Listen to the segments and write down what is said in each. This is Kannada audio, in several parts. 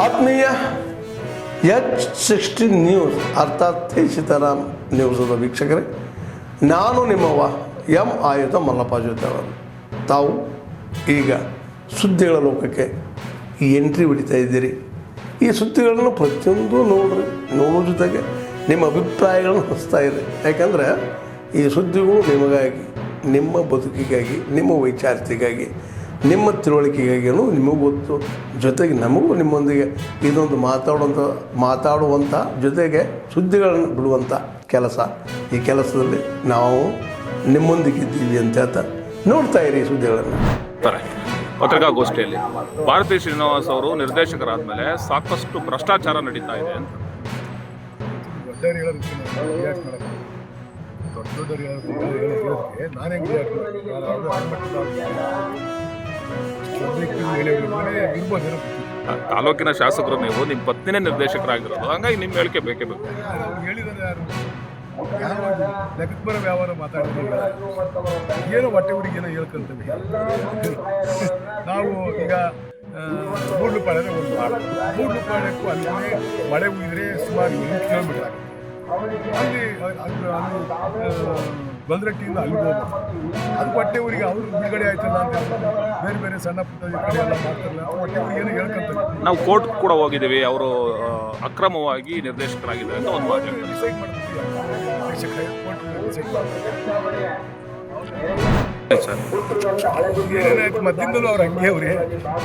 ಆತ್ಮೀಯ H16 ನ್ಯೂಸ್ ಅರ್ಥಾತ್ ಸೀತಾರಾಮ್ ನ್ಯೂಸದ ವೀಕ್ಷಕರೇ, ನಾನು ನಿಮ್ಮವ ಎಂ ಆಯುಧ ಮಲ್ಲಪ್ಪ ಜೊತೆ ಅವರು. ತಾವು ಈಗ ಸುದ್ದಿಗಳ ಲೋಕಕ್ಕೆ ಎಂಟ್ರಿ ಹೊಡಿತಾ ಇದ್ದೀರಿ. ಈ ಸುದ್ದಿಗಳನ್ನು ಪ್ರತಿಯೊಂದು ನೋಡೋ ಜೊತೆಗೆ ನಿಮ್ಮ ಅಭಿಪ್ರಾಯಗಳನ್ನು ಹಚ್ತಾ ಇದೆ. ಯಾಕಂದರೆ ಈ ಸುದ್ದಿಗಳು ನಿಮಗಾಗಿ, ನಿಮ್ಮ ಬದುಕಿಗಾಗಿ, ನಿಮ್ಮ ವೈಚಾರಿಕೆಗಾಗಿ, ನಿಮ್ಮ ತಿಳುವಳಿಕೆಗಾಗಿಯೂ ನಿಮಗೂ ಗೊತ್ತು, ಜೊತೆಗೆ ನಮಗೂ ನಿಮ್ಮೊಂದಿಗೆ ಇದೊಂದು ಮಾತಾಡುವಂಥ ಜೊತೆಗೆ ಸುದ್ದಿಗಳನ್ನು ಬಿಡುವಂಥ ಕೆಲಸ. ಈ ಕೆಲಸದಲ್ಲಿ ನಾವು ನಿಮ್ಮೊಂದಿಗಿದ್ದೀವಿ ಅಂತ ಹೇಳ್ತಾ ನೋಡ್ತಾ ಇರಿ ಈ ಸುದ್ದಿಗಳನ್ನು. ಪತ್ರಿಕಾಗೋಷ್ಠಿಯಲ್ಲಿ ಭಾರತಿ ಶ್ರೀನಿವಾಸ್ ಅವರು ನಿರ್ದೇಶಕರಾದ ಸಾಕಷ್ಟು ಭ್ರಷ್ಟಾಚಾರ ನಡೀತಾ ಇದೆ ಅಂತ ತಾಲೂಕಿನ ಶಾಸಕರು ನೀವು, ನಿಮ್ಮ ಪತ್ನಿನೇ ನಿರ್ದೇಶಕರಾಗಿರೋದು, ಹಂಗಾಗಿ ನಿಮ್ಮ ಹೇಳಿಕೆ ಬೇಕೇ ಬೇಕು. ಲೆಕ್ಕಬರ ವ್ಯವಹಾರ ಮಾತಾಡಿದ್ರೆ ಏನೋ ಹೊಟ್ಟೆ ಊರಿಗೆ ಏನೋ ಹೇಳ್ಕೊಂತೀವಿ ನಾವು. ಈಗ ಮೂಡ್ಲುಪಾಳ್ಯ ಮೂಡ್ಲುಪಾಳ್ಯಕ್ಕೂ ಅಲ್ಲಿ ಮಳೆ ಹುಯ್ದರೆ ಸುಮಾರು 8 ಕಿಲೋಮೀಟರ್ ಆಗುತ್ತೆ. ಅಲ್ಲಿ ಬಲ್ರಟ್ಟಿಯಿಂದ ಅಲ್ಲಿ ಹೋಗ್ಬೋದು. ಅದು ಹೊಟ್ಟೆ ಊರಿಗೆ ಅವರು ಬಿಡುಗಡೆ ಆಯ್ತಲ್ಲ ಅಂತ ಬೇರೆ ಬೇರೆ ಸಣ್ಣ ಪುಟ್ಟ ಕಡೆ ಎಲ್ಲ ಮಾಡ್ತಾರಲ್ಲ, ಹೊಟ್ಟೆ ಊರಿಗೆ ಏನೋ ಹೇಳ್ಕೊಂತಾರೆ. ನಾವು ಕೋರ್ಟ್ ಕೂಡ ಹೋಗಿದ್ದೀವಿ, ಅವರು ಅಕ್ರಮವಾಗಿ ನಿರ್ದೇಶಕರಾಗಿದ್ದಾರೆ ಅಂತ ಒಂದು ಮಾತು ಡಿಸೈಡ್ ಮಾಡ್ತೀವಿ. ಏನಾಯ್ತು ಮಧ್ಯದಲ್ಲೂ ಅವ್ರು ಹಂಗೆ ಅವ್ರೆ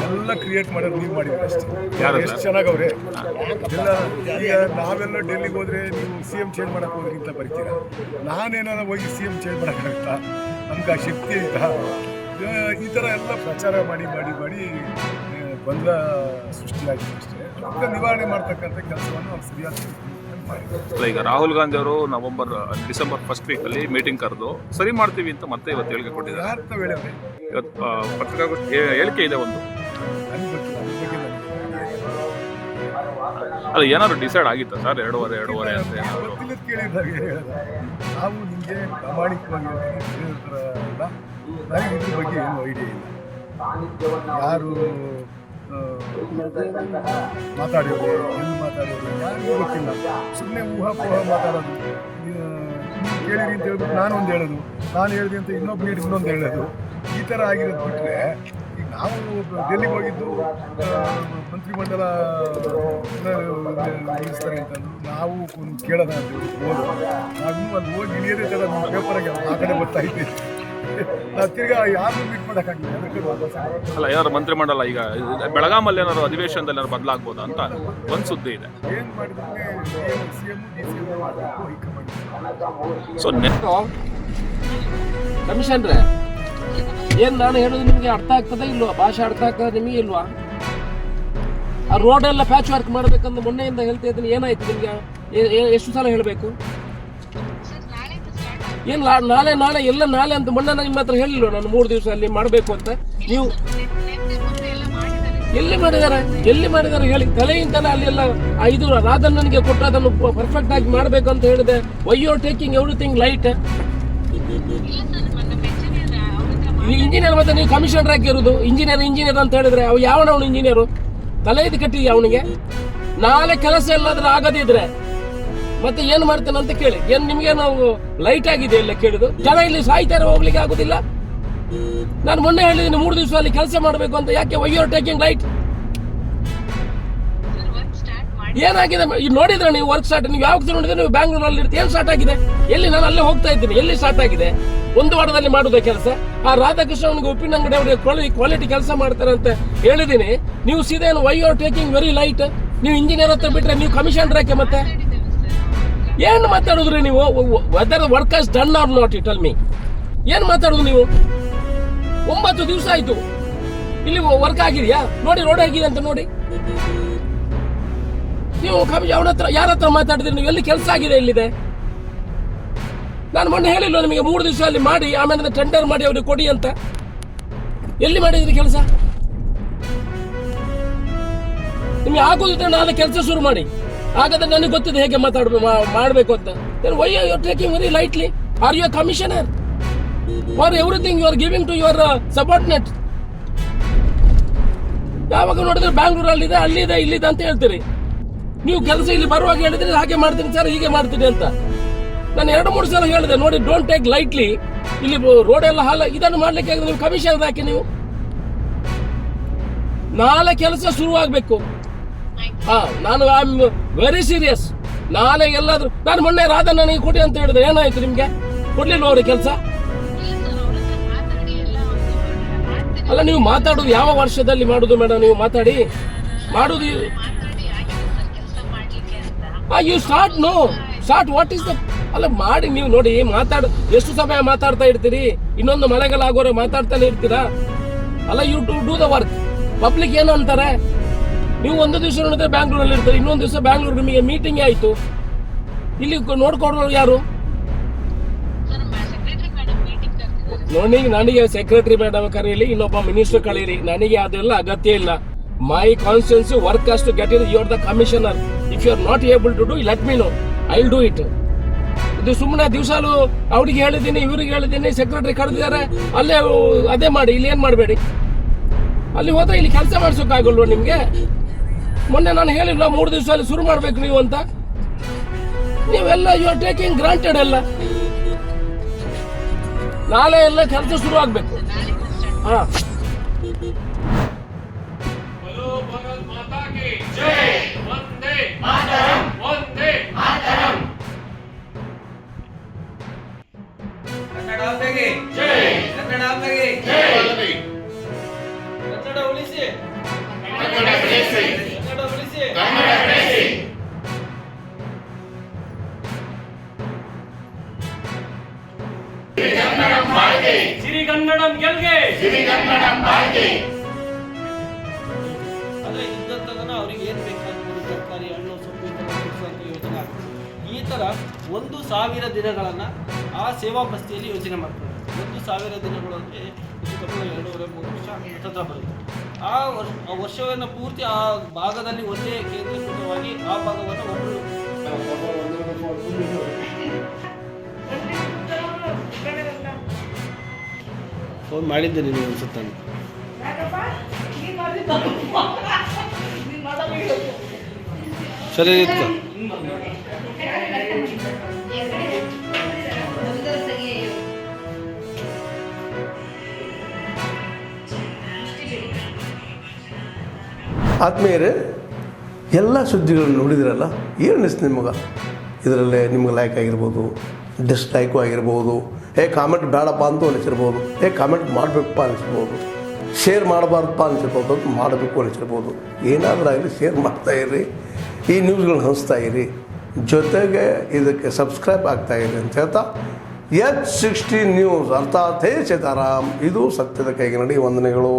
ಎಲ್ಲ ಕ್ರಿಯೇಟ್ ಮಾಡೋದು ನೀವು ಮಾಡಿದ್ರೆ ಅಷ್ಟೇ. ಎಷ್ಟು ಚೆನ್ನಾಗಿ ಅವ್ರೆ ಎಲ್ಲ. ಈಗ ನಾವೆಲ್ಲ ಡೆಲ್ಲಿಗೆ ಹೋದ್ರೆ ನೀವು CM ಚೇಂಜ್ ಮಾಡಕ್ಕೆ ಹೋದ್ರಿಗಿಂತ ಬರ್ತೀರಾ. ನಾನೇನಾರ ಹೋಗಿ CM ಚೇಂಜ್ ಮಾಡೋಕ್ಕಾಗುತ್ತಾ? ನಮ್ಗೆ ಆ ಶಕ್ತಿ ಐತಾ? ಈ ಥರ ಎಲ್ಲ ಪ್ರಚಾರ ಮಾಡಿ ಗೊಂದಲ ಸೃಷ್ಟಿಯಾಗಿದೆ ಅಷ್ಟೇ. ಅದಕ್ಕೆ ನಿವಾರಣೆ ಮಾಡ್ತಕ್ಕಂಥ ಕೆಲಸವನ್ನು ಅವ್ರು ಸರಿಯಾದ ಈಗ ರಾಹುಲ್ ಗಾಂಧಿ ಅವರು ಡಿಸೆಂಬರ್ ಫಸ್ಟ್ ವೀಕಲ್ಲಿ ಮೀಟಿಂಗ್ ಕರೆದು ಸರಿ ಮಾಡ್ತೀವಿ ಅಂತ ಮತ್ತೆ ಇವತ್ತು ಹೇಳಿಕೆ ಕೊಟ್ಟಿದ್ದಾರೆ. ಇವತ್ತು ಪತ್ರಿಕಾಗೋಷ್ಠಿ ಹೇಳಿಕೆ ಇದೆ ಒಂದು. ಅಲ್ಲ, ಏನಾದ್ರು ಡಿಸೈಡ್ ಆಗಿತ್ತಾ ಸರ್? 2.5 ಅಂತ ಏನಾದ್ರು ನಾವು ನಿಮಗೆ ಪ್ರಾಮಾಣಿಕವಾಗಿ ನನಗೆ ಇದ್ರ ಬಗ್ಗೆ ಏನು ಐಡಿಯಾ ಇಲ್ಲ. ಯಾರು ಮಾತಾಡೋದು, ಎಲ್ಲಿ ಮಾತಾಡೋದು ಯಾರಿಗೂ ಗೊತ್ತಿಲ್ಲ. ಸುಮ್ಮನೆ ಊಹಾಪೋಹ ಮಾತಾಡೋದು. ನೀವು ಕೇಳಿರಿ ಅಂತ ಹೇಳ್ಬಿಟ್ಟು ನಾನೊಂದು ಹೇಳೋದು, ನಾನು ಹೇಳಿದೆ ಅಂತ ಇನ್ನೊಬ್ಬ ಇನ್ನೊಂದು ಹೇಳೋದು, ಈ ಥರ ಆಗಿರೋದು ಬಿಟ್ಟರೆ. ಈಗ ನಾವು ಡೆಲ್ಲಿಗೆ ಹೋಗಿದ್ದು ಮಂತ್ರಿಮಂಡಲ ನಿಲ್ಲಿಸ್ತಾರೆ ಅಂತಂದು ನಾವು ಕೇಳೋಣ ಅಂತ ಹೋದು. ನಾವು ಅಲ್ಲಿ ಹೋಗಿ ಇಳಿಯೋದೇ ಥರ ನಮ್ಮ ಪೇಪರಾಗೆ ಆ ಕಡೆ ಗೊತ್ತಾಯ್ತು. ನಾವು ತಿರ್ಗಾ ಯಾರು ಮೀಟ್ ಮಾಡೋಕ್ಕಾಗಲಿಲ್ಲ. ಅಲ್ಲ, ಏನಾದ್ರು ಮಂತ್ರಿಮಂಡಲ ಈಗ ಬೆಳಗಾಮಲ್ಲಿ ಏನಾದ್ರು ಅಧಿವೇಶನದಲ್ಲಿ ಏನಾದ್ರು ಬದಲಾಗ್ಬೋದಾ ಅಂತ ಒಂದು ಸುದ್ದಿ ಇದೆ. ಏನು ಮಾಡಿದ್ರೆ CM DCM ಮಾಡಬೇಕು, ಹೈಕಮಾಂಡ್. ಸೊ ಕಮಿಷನ್ರೆ, ಏನು ನಾನು ಹೇಳೋದು ನಿಮಗೆ ಅರ್ಥ ಆಗ್ತದೆ ಇಲ್ವಾ? ಭಾಷೆ ಅರ್ಥ ಆಗ್ತದೆ ನಿಮಗೆ ಇಲ್ವಾ? ಆ ರೋಡೆಲ್ಲ ಪ್ಯಾಚ್ ವರ್ಕ್ ಮಾಡಬೇಕಂತ ಮೊನ್ನೆಯಿಂದ ಹೇಳ್ತಾ ಇದ್ದೀನಿ. ಏನಾಯ್ತು ನಿಮಗೆ? ಎಷ್ಟು ಸಲ ಹೇಳಬೇಕು? ಏನು ನಾಳೆ ಎಲ್ಲ ನಾಳೆ ಅಂತ ಮೊನ್ನೆ ನಿಮ್ಮ ಹತ್ರ ಹೇಳಿಲ್ವ ನಾನು 3 ದಿವಸ ಅಲ್ಲಿ ಮಾಡಬೇಕು ಅಂತ? ನೀವು ಎಲ್ಲಿ ಮಾಡಿದ್ದಾರೆ ಹೇಳಿ. ತಲೆಯಿಂದಲೇ ಅಲ್ಲೆಲ್ಲ ಇದು ರಾಧಣ್ಣನಿಗೆ ಕೊಟ್ಟು ಅದನ್ನು ಪರ್ಫೆಕ್ಟ್ ಆಗಿ ಮಾಡಬೇಕು ಅಂತ ಹೇಳಿದೆ. Why you are taking everything light? Engineer ಮತ್ತೆ ನೀವು ಕಮಿಷನರ್ ಆಗಿರೋದು. ಇಂಜಿನಿಯರ್ ಅಂತ ಹೇಳಿದ್ರೆ ಅವ ಯಾವನವನು ಇಂಜಿನಿಯರು? ತಲೆ ಇದು ಕಟ್ಟಿದ್ಯಾ ಅವನಿಗೆ? ನಾಳೆ ಕೆಲಸ ಎಲ್ಲಾದ್ರೂ ಆಗದಿದ್ರೆ ಮತ್ತೆ ಏನು ಮಾಡ್ತಾನೆ ಅಂತ ಕೇಳಿ. ಏನು ನಿಮಗೆ ನಾವು ಲೈಟ್ ಆಗಿದೆ ಎಲ್ಲ ಕೇಳಿದ್ದು? ಜನ ಇಲ್ಲಿ ಸಾಯ್ತಾರೆ, ಹೋಗ್ಲಿಕ್ಕೆ ಆಗುದಿಲ್ಲ. ನಾನು ಮೊನ್ನೆ ಹೇಳಿದ್ದೀನಿ 3 ದಿವಸ ಅಲ್ಲಿ ಕೆಲಸ ಮಾಡಬೇಕು ಅಂತ. ಯಾಕೆ why you are taking light? ಏನಾಗಿದೆ ನೋಡಿದ್ರೆ ನೀವು ವರ್ಕ್ ಸ್ಟಾರ್ಟ್? ನೀವು ಯಾವಾಗ ನೋಡಿದ್ರೆ ನೀವು ಬ್ಯಾಂಗ್ಳೂರಲ್ಲಿ ಇರ್ತೀವಿ. ಏನು ಸ್ಟಾರ್ಟ್ ಆಗಿದೆ? ಎಲ್ಲಿ? ನಾನು ಅಲ್ಲೇ ಹೋಗ್ತಾ ಇದ್ದೀನಿ. ಎಲ್ಲಿ ಸ್ಟಾರ್ಟ್ ಆಗಿದೆ? 1 ವಾರದಲ್ಲಿ ಮಾಡುವುದೇ ಕೆಲಸ? ಆ ರಾಧಾಕೃಷ್ಣ ಅವನಿಗೆ ಉಪ್ಪಿನಂಗಡಿ ಅವರಿಗೆ ಕ್ವಾಲಿಟಿ ಕೆಲಸ ಮಾಡ್ತಾರೆ ಅಂತ ಹೇಳಿದ್ದೀನಿ. ನೀವು ಸೀದಾ why you are taking very light? ನೀವು ಇಂಜಿನಿಯರ್ ಹತ್ರ ಬಿಟ್ರೆ ನೀವು ಕಮಿಷನರ್ ಯಾಕೆ? ಮತ್ತೆ ಏನು ಮಾತಾಡಿದ್ರಿ ನೀವು? Whether work has done or not, you tell me. ಏನು ಮಾತಾಡೋದು ನೀವು? 9 ದಿವಸ ಆಯ್ತು ಇಲ್ಲಿ ವರ್ಕ್ ಆಗಿದೆಯಾ? ನೋಡಿ, ರೋಡ್ ಆಗಿದೆ ಅಂತ ನೋಡಿ. ನೀವು ಅವನ ಹತ್ರ ಯಾರ ಹತ್ರ ಮಾತಾಡಿದ್ರಿ? ನೀವು ಎಲ್ಲಿ ಕೆಲಸ ಆಗಿದೆ? ಎಲ್ಲಿದೆ? ನಾನು ಮೊನ್ನೆ ಹೇಳಿಲ್ಲ ನಿಮಗೆ 3 ದಿವಸ ಅಲ್ಲಿ ಮಾಡಿ ಆಮೇಲೆ ಟೆಂಡರ್ ಮಾಡಿ ಅವ್ರಿಗೆ ಕೊಡಿ ಅಂತ? ಎಲ್ಲಿ ಮಾಡಿದ್ರಿ ಕೆಲಸ? ನಿಮ್ಗೆ ಆಗೋದಿದ್ರೆ ನಾಳೆ ಕೆಲಸ ಶುರು ಮಾಡಿ. ಹಾಗಾದ್ರೆ ನನಗೆ ಗೊತ್ತಿದೆ ಹೇಗೆ ಮಾಡಬೇಕು ಅಂತ. Why are you taking very lightly? Are you a commissioner? For everything you are giving to your subordinate. ಯಾವಾಗ ನೋಡಿದ್ರೆ ಬ್ಯಾಂಗ್ಳೂರಲ್ಲಿದೆ, ಅಲ್ಲಿದೆ, ಇಲ್ಲಿದೆ ಅಂತ ಹೇಳ್ತೀರಿ. ನೀವು ಕೆಲಸ ಇಲ್ಲಿ ಬರುವಾಗ ಹೇಳಿದ್ರೆ ಹಾಗೆ ಮಾಡ್ತೀನಿ ಸರ್, ಹೀಗೆ ಮಾಡ್ತೀನಿ ಅಂತ. ನಾನು 2-3 ಸಲ ಹೇಳಿದೆ, ನೋಡಿ ಡೋಂಟ್ ಟೇಕ್ ಲೈಟ್ಲಿ, ಇಲ್ಲಿ ರೋಡ್ ಎಲ್ಲ ಹಾಲ, ಇದನ್ನು ಮಾಡ್ಲಿಕ್ಕೆ ನೀವು ಕಮಿಷನ್ ಹಾಕಿ. ನೀವು ನಾಳೆ ಕೆಲಸ ಶುರುವಾಗಬೇಕು. ನಾನು ಐ ಆಮ್ ವೆರಿ ಸೀರಿಯಸ್. ನಾಳೆ ಎಲ್ಲಾದ್ರೂ, ನಾನು ಮೊನ್ನೆ ರಾಧಣ್ಣನಿಗೆ ಕೊಡಿ ಅಂತ ಹೇಳಿದ್ರೆ ಏನಾಯ್ತು ನಿಮ್ಗೆ? ಕೊಡ್ಲಿಲ್ಲ ಅವ್ರಿಗೆ ಕೆಲಸ? ಅಲ್ಲ, ನೀವು ಮಾತಾಡೋದು ಯಾವ ವರ್ಷದಲ್ಲಿ ಮಾಡುದು ಮೇಡಮ್? ನೀವು ಮಾತಾಡಿ ಮಾಡುದು you start what is the, ಅಲ್ಲ ಮಾಡಿ ನೀವು ನೋಡಿ, ಎಷ್ಟು ಸಮಯ ಮಾತಾಡ್ತಾ ಇರ್ತೀರಿ? ಇನ್ನೊಂದು ಮಳೆಗಾಲ ಆಗೋರೆ ಮಾತಾಡ್ತಾನೆ ಇರ್ತೀರಾ? ಅಲ್ಲ, you to do the work. Public ಏನು ಅಂತಾರೆ? ನೀವು ಒಂದು ದಿವಸ ನೋಡಿದ್ರೆ ಬ್ಯಾಂಗ್ಳೂರಲ್ಲಿ ಇರ್ತಾರೆ, ಇನ್ನೊಂದು ದಿವಸ ಬ್ಯಾಂಗ್ಳೂರ್ ನಿಮಗೆ ಮೀಟಿಂಗ್ ಆಯ್ತು. ಇಲ್ಲಿ ನೋಡ್ಕೊಡೋರು ಯಾರು? ನೋಡಿ, ನನಗೆ ಸೆಕ್ರೆಟರಿ ಮೇಡಮ್ ಕರೀಲಿ, ಇನ್ನೊಬ್ಬ ಮಿನಿಸ್ಟರ್ ಕರೀಲಿ, ನನಗೆ ಅದೆಲ್ಲ ಅಗತ್ಯ ಇಲ್ಲ. My constituency work has to get it. You are the commissioner. If you are not able to do, let me know, I will do it. ಇದು ಸುಮ್ಮನೆ ದಿವಸಾಲು ಅವ್ರಿಗೆ ಹೇಳಿದ್ದೀನಿ, ಇವ್ರಿಗೆ ಹೇಳಿದ್ದೀನಿ, ಸೆಕ್ರೆಟರಿ ಕರೆದಿದ್ದಾರೆ, ಅಲ್ಲೇ ಅದೇ ಮಾಡಿ, ಇಲ್ಲಿ ಏನು ಮಾಡಬೇಡಿ. ಅಲ್ಲಿ ಹೋದ್ರೆ ಇಲ್ಲಿ ಕೆಲಸ ಮಾಡಿಸೋಕ್ಕಾಗಲ್ವ ನಿಮಗೆ? ಮೊನ್ನೆ ನಾನು ಹೇಳಿಲ್ಲ 3 ದಿವಸದಲ್ಲಿ ಶುರು ಮಾಡಬೇಕು ನೀವು ಅಂತ. ನೀವೆಲ್ಲ ಯು ಆರ್ ಟೇಕಿಂಗ್ ಗ್ರಾಂಟೆಡ್. ಎಲ್ಲ ನಾಳೆ ಎಲ್ಲ ಕೆಲಸ ಶುರು ಆಗಬೇಕು. ಹಾ, ಸಿರಿಗನ್ನಡಂ ಗೆಲ್ಗೆ. ಆದರೆ ಇದ್ದಂಥದನ್ನು ಅವ್ರಿಗೆ ಏನು ಬೇಕಾಗ್ಬೋದು, ತರಕಾರಿ, ಹಣ್ಣು, ಸೊಪ್ಪು ಕೊಡಿಸುವಂಥ ಯೋಜನೆ ಆಗ್ತದೆ. ಈ ಥರ 1,000 ದಿನಗಳನ್ನು ಆ ಸೇವಾ ಬಸ್ತಿಯಲ್ಲಿ ಯೋಜನೆ ಮಾಡ್ತಾರೆ. 1,000 ದಿನಗಳು ಅಂದರೆ 2.5-3 ವರ್ಷ ಹತ್ರ ಬರುತ್ತೆ. ಆ ವರ್ಷವನ್ನು ಪೂರ್ತಿ ಆ ಭಾಗದಲ್ಲಿ ಒಂದೇ ಕೇಂದ್ರೀಕೃತವಾಗಿ ಆ ಭಾಗವನ್ನು ಒಬ್ಬರು ಫೋನ್ ಮಾಡಿದ್ದೇನೆ ನೀವು ಅನ್ಸುತ್ತೆ. ಸರಿ ಇತ್ತು. ಆತ್ಮೀಯರೇ, ಎಲ್ಲ ಸುದ್ದಿಗಳನ್ನು ನೋಡಿದ್ರಲ್ಲ, ಏನು ಅನಿಸ್ತು ನಿಮಗೆ? ಇದರಲ್ಲೇ ನಿಮ್ಗೆ ಲೈಕ್ ಆಗಿರ್ಬೋದು, ಡಿಸ್ಲೈಕು ಆಗಿರ್ಬೋದು, ಕಾಮೆಂಟ್ ಬೇಡಪ್ಪ ಅಂತೂ ಅನಿಸಿರ್ಬೋದು, ಕಾಮೆಂಟ್ ಮಾಡಬೇಕಪ್ಪ ಅನಿಸಿರ್ಬೋದು, ಶೇರ್ ಮಾಡಬಾರ್ದಪ್ಪ ಅನಿಸಿರ್ಬೋದು, ಅಂತ ಮಾಡಬೇಕು ಅನಿಸಿರ್ಬೋದು. ಏನಾದರೂ ಆಗಲಿ ಶೇರ್ ಮಾಡ್ತಾಯಿರಿ, ಈ ನ್ಯೂಸ್ಗಳನ್ನ ಹಂಚ್ತಾ ಇರಿ, ಜೊತೆಗೆ ಇದಕ್ಕೆ ಸಬ್ಸ್ಕ್ರೈಬ್ ಆಗ್ತಾಯಿರಿ ಅಂತ ಹೇಳ್ತಾ, H16 ನ್ಯೂಸ್ ಅರ್ಥಾತ್ ಹೇ ಸೀತಾರಾಮ್, ಇದು ಸತ್ಯದ ಕೈಗೆ ನಡಿ. ವಂದನೆಗಳು.